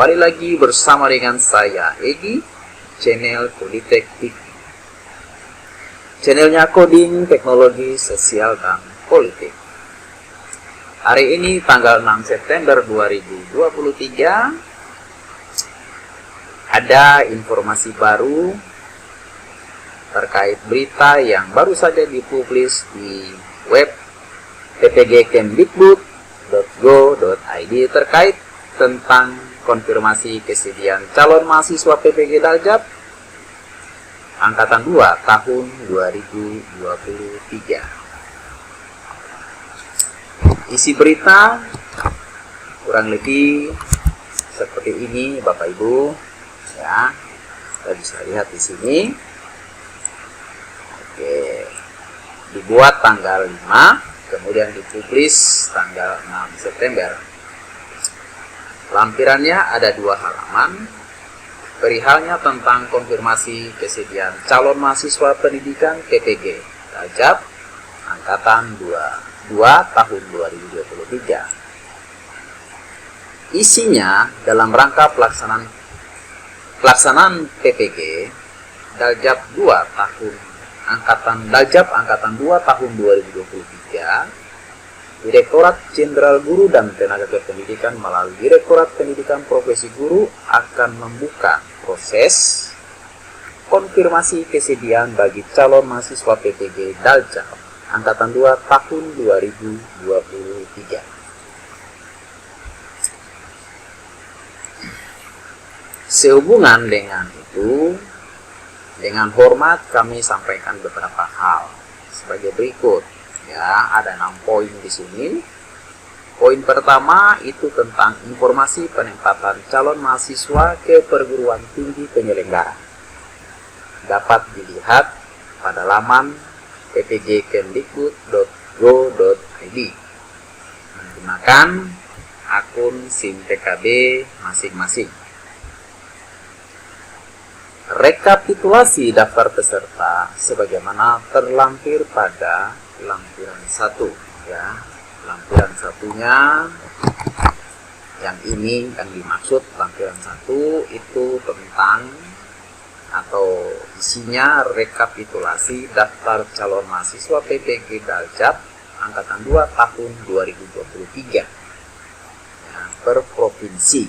kembali lagi bersama dengan saya Egi, channel Coditech TV. Channelnya coding, teknologi, sosial, dan politik. Hari ini tanggal 6 September 2023 ada informasi baru terkait berita yang baru saja dipublis di web ppgkemdikbud.go.id terkait tentang konfirmasi kesediaan calon mahasiswa PPG Daljab Angkatan 2 tahun 2023. Isi berita kurang lebih seperti ini, Bapak Ibu. Ya, kita bisa lihat di sini. Oke, dibuat tanggal 5, kemudian dipublis tanggal 6 September. Lampirannya ada 2 halaman. Perihalnya tentang konfirmasi kesediaan calon mahasiswa pendidikan PPG Daljab Angkatan 2 tahun 2023. Isinya dalam rangka pelaksanaan PPG Daljab 2 tahun Daljab Angkatan 2 tahun 2023. Direktorat Jenderal Guru dan Tenaga Kependidikan melalui Direktorat Pendidikan Profesi Guru akan membuka proses konfirmasi kesediaan bagi calon mahasiswa PPG Daljab Angkatan 2 tahun 2023. Sehubungan dengan itu, dengan hormat kami sampaikan beberapa hal sebagai berikut. Ya, ada 6 poin di sini. Poin pertama itu tentang informasi penempatan calon mahasiswa ke perguruan tinggi penyelenggara. Dapat dilihat pada laman ppgkemdikbud.go.id menggunakan akun SIM PKB masing-masing. Rekapitulasi daftar peserta sebagaimana terlampir pada lampiran 1, ya. Lampiran satunya yang ini yang dimaksud lampiran 1 itu tentang atau isinya rekapitulasi daftar calon mahasiswa PPG Daljab Angkatan 2 tahun 2023 ya, per provinsi.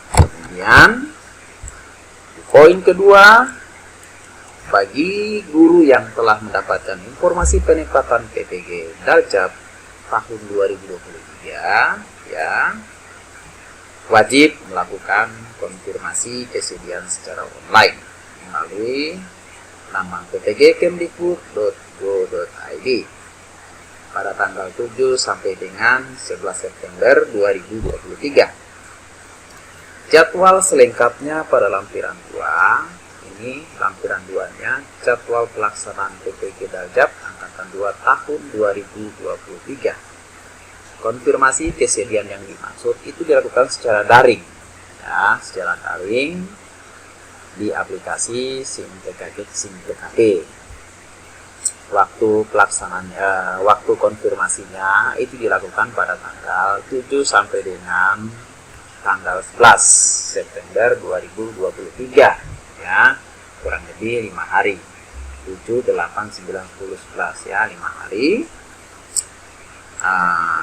Kemudian poin kedua, bagi guru yang telah mendapatkan informasi penempatan PPG Daljab tahun 2023 ya, wajib melakukan konfirmasi kesediaan secara online melalui laman ppgkemdikbud.go.id pada tanggal 7 sampai dengan 11 September 2023. Jadwal selengkapnya pada lampiran 2. Ini lampiran 2-nya, jadwal pelaksanaan PPG Daljab Angkatan 2 tahun 2023. Konfirmasi kesediaan yang dimaksud itu dilakukan secara daring, ya, secara daring di aplikasi SIM PKB. Waktu pelaksanaan, waktu konfirmasinya itu dilakukan pada tanggal 7 sampai dengan tanggal 11 September 2023. Ya, kurang lebih 5 hari, 7, 8, 9, 10, 11 ya, 5 hari.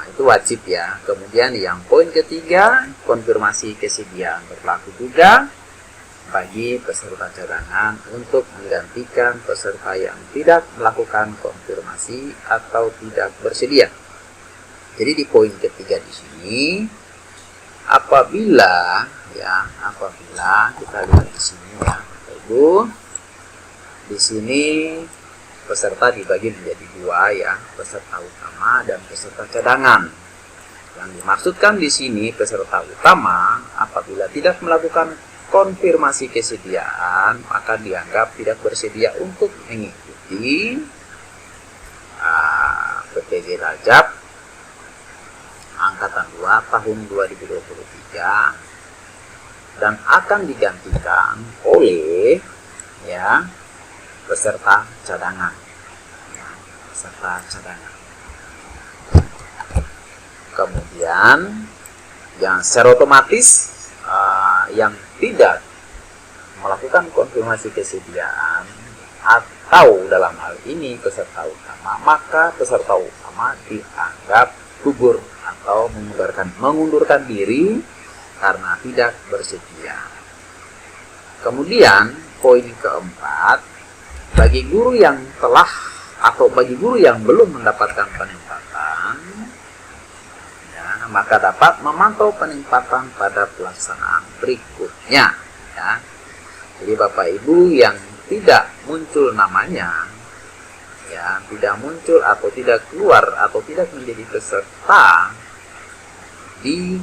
Itu wajib ya. Kemudian yang poin ketiga, konfirmasi kesediaan berlaku juga bagi peserta cadangan untuk menggantikan peserta yang tidak melakukan konfirmasi atau tidak bersedia. Jadi di poin ketiga di sini, apabila kita lihat di sini ya, Ibu, di sini peserta dibagi menjadi 2 ya, peserta utama dan peserta cadangan. Yang dimaksudkan di sini peserta utama apabila tidak melakukan konfirmasi kesediaan maka dianggap tidak bersedia untuk mengikuti PPG Daljab Angkatan 2 tahun 2023 dan akan digantikan oleh ya peserta cadangan. Ya, peserta cadangan. Kemudian yang secara otomatis yang tidak melakukan konfirmasi kesediaan atau dalam hal ini peserta utama, maka peserta utama dianggap gugur atau mengundurkan diri karena tidak bersedia. Kemudian poin keempat, bagi guru yang telah atau bagi guru yang belum mendapatkan penempatan, ya, maka dapat memantau penempatan pada pelaksanaan berikutnya. Ya. Jadi Bapak Ibu yang tidak muncul namanya, ya, tidak muncul atau tidak keluar atau tidak menjadi peserta di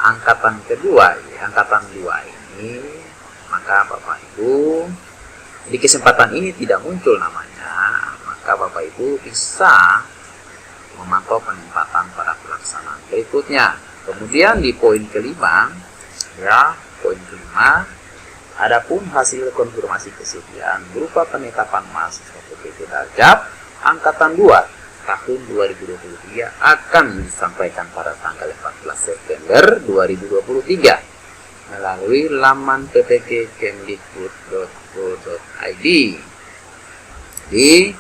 angkatan kedua, ya, angkatan 2 ini, maka Bapak Ibu di kesempatan ini tidak muncul namanya, maka Bapak Ibu bisa memantau penempatan pada pelaksanaan berikutnya. Kemudian di poin kelima, ya, poin kelima, adapun hasil konfirmasi kesediaan berupa penetapan mahasiswa PPG Daljab angkatan 2 tahun 2023 akan disampaikan pada tanggal 14 September 2023 melalui laman ppg.kemdikbud.go.id. Jadi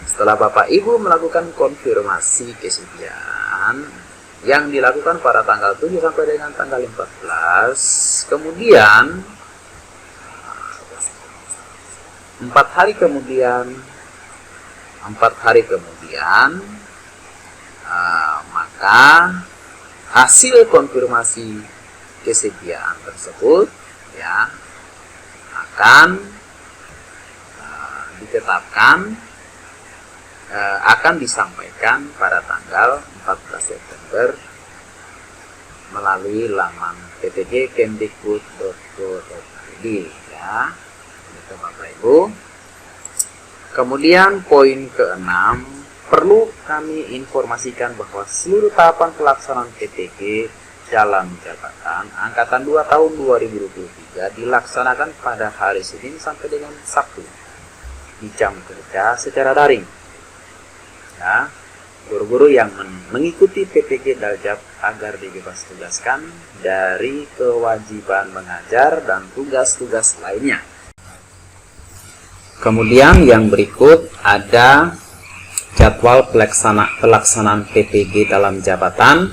setelah Bapak Ibu melakukan konfirmasi kesediaan yang dilakukan pada tanggal 7 sampai dengan tanggal 14, kemudian 4 hari kemudian, maka hasil konfirmasi kesediaan tersebut, ya, akan ditetapkan, akan disampaikan pada tanggal 14 September melalui laman ppg.kemdikbud.go.id, ya, itu Bapak Ibu. Kemudian poin ke-6, perlu kami informasikan bahwa seluruh tahapan pelaksanaan PPG dalam jabatan angkatan 2 tahun 2023 dilaksanakan pada hari Senin sampai dengan Sabtu di jam kerja secara daring. Ya, guru-guru yang mengikuti PPG Daljab agar dibebas tugaskan dari kewajiban mengajar dan tugas-tugas lainnya. Kemudian yang berikut ada jadwal pelaksanaan PPG dalam jabatan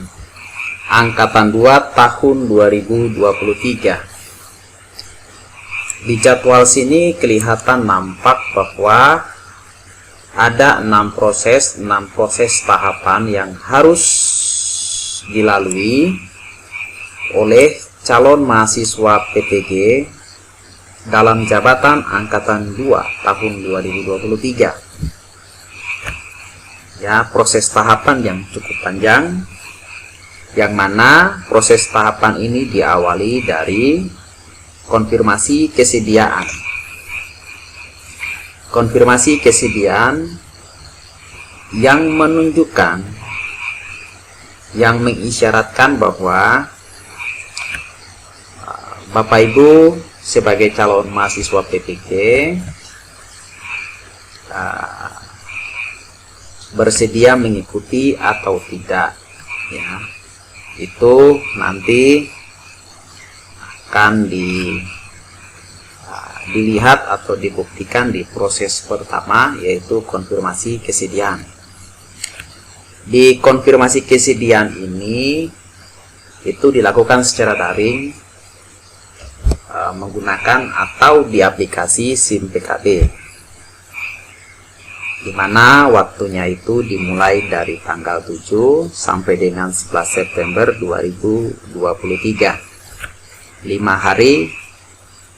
angkatan 2 tahun 2023. Di jadwal sini kelihatan nampak bahwa ada 6 proses tahapan yang harus dilalui oleh calon mahasiswa PPG dalam jabatan angkatan 2 tahun 2023. Ya, proses tahapan yang cukup panjang, yang mana proses tahapan ini diawali dari konfirmasi kesediaan. Konfirmasi kesediaan yang menunjukkan, yang mengisyaratkan bahwa Bapak Ibu sebagai calon mahasiswa PPG bersedia mengikuti atau tidak, ya, itu nanti akan dilihat atau dibuktikan di proses pertama, yaitu konfirmasi kesediaan. Di konfirmasi kesediaan ini itu dilakukan secara daring menggunakan atau di aplikasi SIM PKD, di mana waktunya itu dimulai dari tanggal 7 sampai dengan 11 September 2023. 5 hari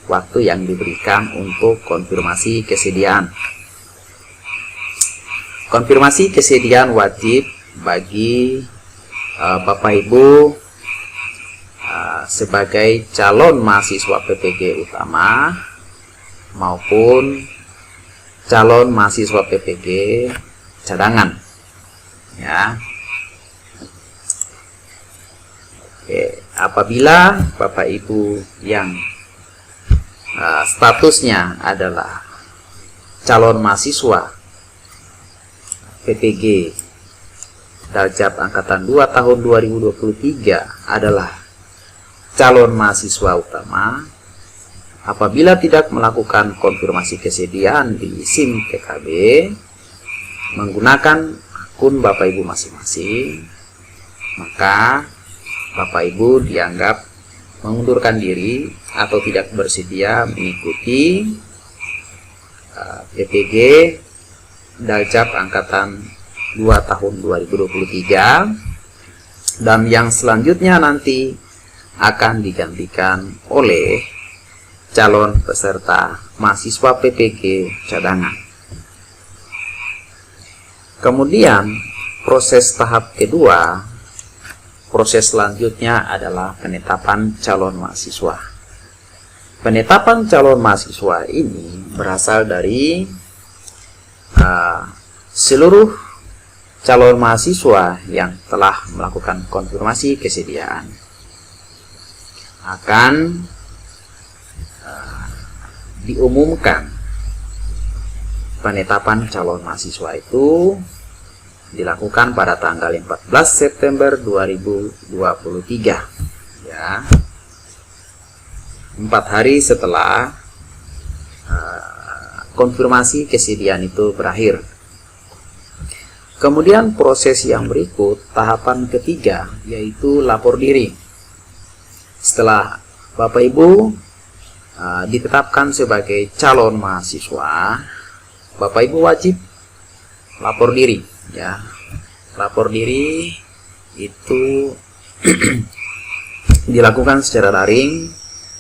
waktu yang diberikan untuk konfirmasi kesediaan. Konfirmasi kesediaan wajib bagi Bapak Ibu sebagai calon mahasiswa PPG utama maupun calon mahasiswa PPG cadangan, ya. Oke, apabila Bapak Ibu yang statusnya adalah calon mahasiswa PPG Daljab angkatan 2 tahun 2023 adalah calon mahasiswa utama apabila tidak melakukan konfirmasi kesediaan di SIM PKB menggunakan akun Bapak Ibu masing-masing, maka Bapak Ibu dianggap mengundurkan diri atau tidak bersedia mengikuti PPG Daljab Angkatan 2 tahun 2023, dan yang selanjutnya nanti akan digantikan oleh calon peserta mahasiswa PPG cadangan. Kemudian proses tahap kedua, proses selanjutnya adalah penetapan calon mahasiswa. Penetapan calon mahasiswa ini berasal dari seluruh calon mahasiswa yang telah melakukan konfirmasi kesediaan akan diumumkan. Penetapan calon mahasiswa itu dilakukan pada tanggal 14 September 2023 ya, 4 hari setelah konfirmasi kesediaan itu berakhir. Kemudian proses yang berikut, tahapan ketiga, yaitu lapor diri. Setelah Bapak Ibu ditetapkan sebagai calon mahasiswa, Bapak Ibu wajib lapor diri ya. Lapor diri itu dilakukan secara daring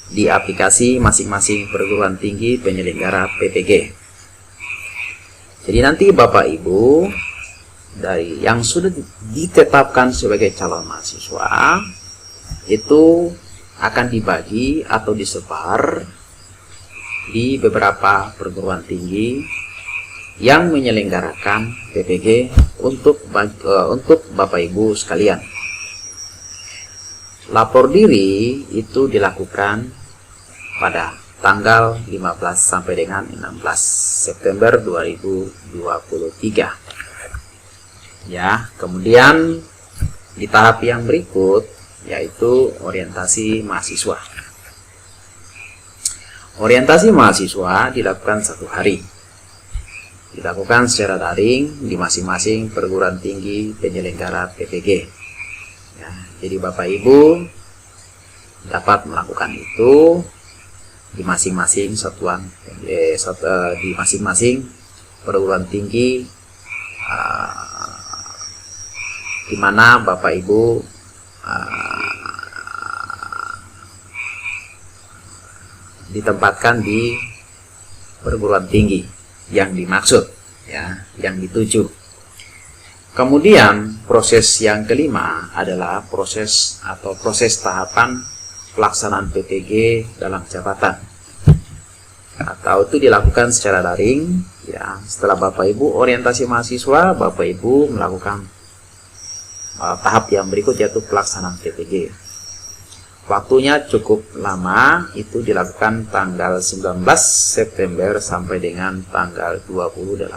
di aplikasi masing-masing perguruan tinggi penyelenggara PPG. Jadi nanti Bapak Ibu dari yang sudah ditetapkan sebagai calon mahasiswa itu akan dibagi atau disebar di beberapa perguruan tinggi yang menyelenggarakan PPG untuk Bapak Ibu sekalian. Lapor diri itu dilakukan pada tanggal 15 sampai dengan 16 September 2023. Ya, kemudian di tahap yang berikut yaitu orientasi mahasiswa. Orientasi mahasiswa dilakukan 1 hari. Dilakukan secara daring di masing-masing perguruan tinggi penyelenggara PPG. Ya, jadi Bapak Ibu dapat melakukan itu di masing-masing satuan, di masing-masing perguruan tinggi di mana Bapak Ibu ditempatkan di perguruan tinggi yang dimaksud ya, yang dituju. Kemudian proses yang kelima adalah proses tahapan pelaksanaan PPG dalam jabatan, atau itu dilakukan secara daring ya. Setelah Bapak Ibu orientasi mahasiswa, Bapak Ibu melakukan tahap yang berikut yaitu pelaksanaan PPG. Waktunya cukup lama, itu dilakukan tanggal 19 September sampai dengan tanggal 28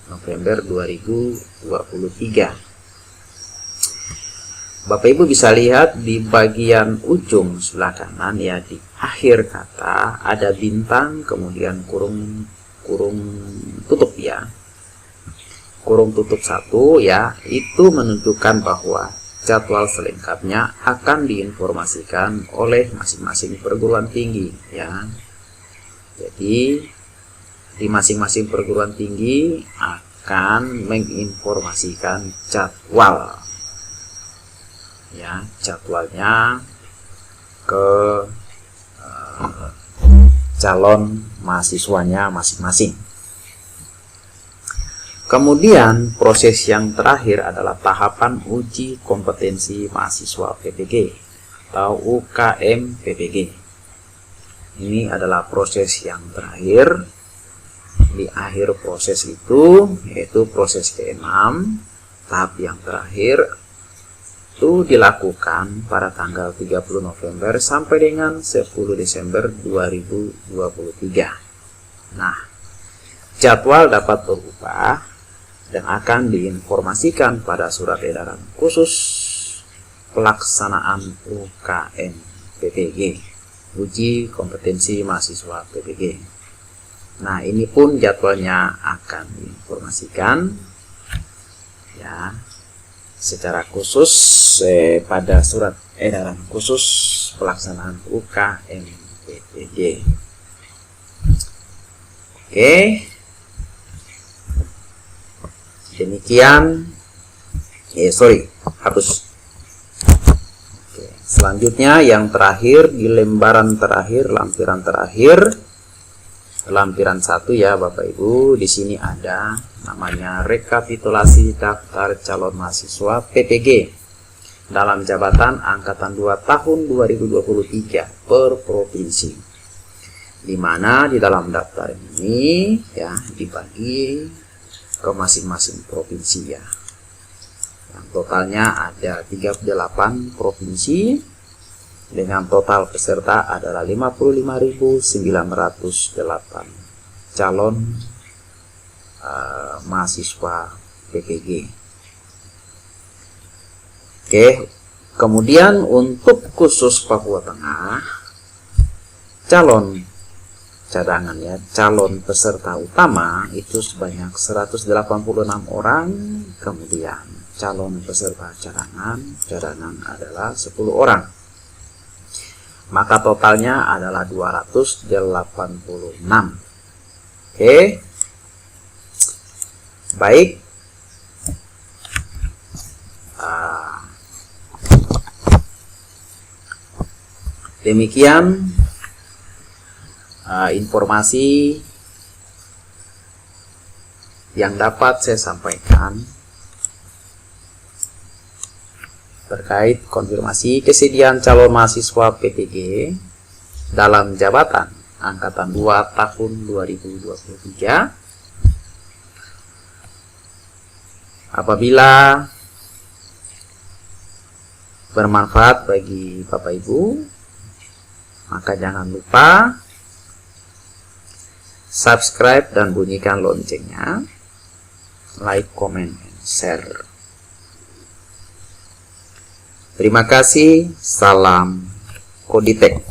November 2023. Bapak Ibu bisa lihat di bagian ujung sebelah kanan ya, di akhir kata ada bintang kemudian kurung tutup ya. Kurung tutup 1 ya, itu menunjukkan bahwa jadwal selengkapnya akan diinformasikan oleh masing-masing perguruan tinggi ya. Jadi di masing-masing perguruan tinggi akan menginformasikan jadwal ya, jadwalnya ke calon mahasiswanya masing-masing. Kemudian proses yang terakhir adalah tahapan uji kompetensi mahasiswa PPG atau UKM PPG. Ini adalah proses yang terakhir. Di akhir proses itu, yaitu proses ke-6, tahap yang terakhir itu dilakukan pada tanggal 30 November sampai dengan 10 Desember 2023. Nah, jadwal dapat berubah dan akan diinformasikan pada surat edaran khusus pelaksanaan UKM PPG, uji kompetensi mahasiswa PPG. Nah, ini pun jadwalnya akan diinformasikan ya secara khusus pada surat edaran khusus pelaksanaan UKM PPG. Oke, demikian. Hapus. Oke, selanjutnya yang terakhir di lembaran terakhir, lampiran 1 ya Bapak Ibu. Di sini ada namanya rekapitulasi daftar calon mahasiswa PPG dalam jabatan angkatan 2 tahun 2023 per provinsi, di mana di dalam daftar ini ya dibagi ke masing-masing provinsi ya. Yang totalnya ada 38 provinsi dengan total peserta adalah 55.908 calon mahasiswa PPG. Oke, kemudian untuk khusus Papua Tengah, calon cadangan ya, calon peserta utama itu sebanyak 186 orang, kemudian calon peserta cadangan adalah 10 orang. Maka totalnya adalah 286. Oke. Baik. Demikian informasi yang dapat saya sampaikan terkait konfirmasi kesediaan calon mahasiswa PPG dalam jabatan angkatan 2 tahun 2023. Apabila bermanfaat bagi Bapak Ibu, maka jangan lupa subscribe dan bunyikan loncengnya, like, comment, and share. Terima kasih, salam Koditek.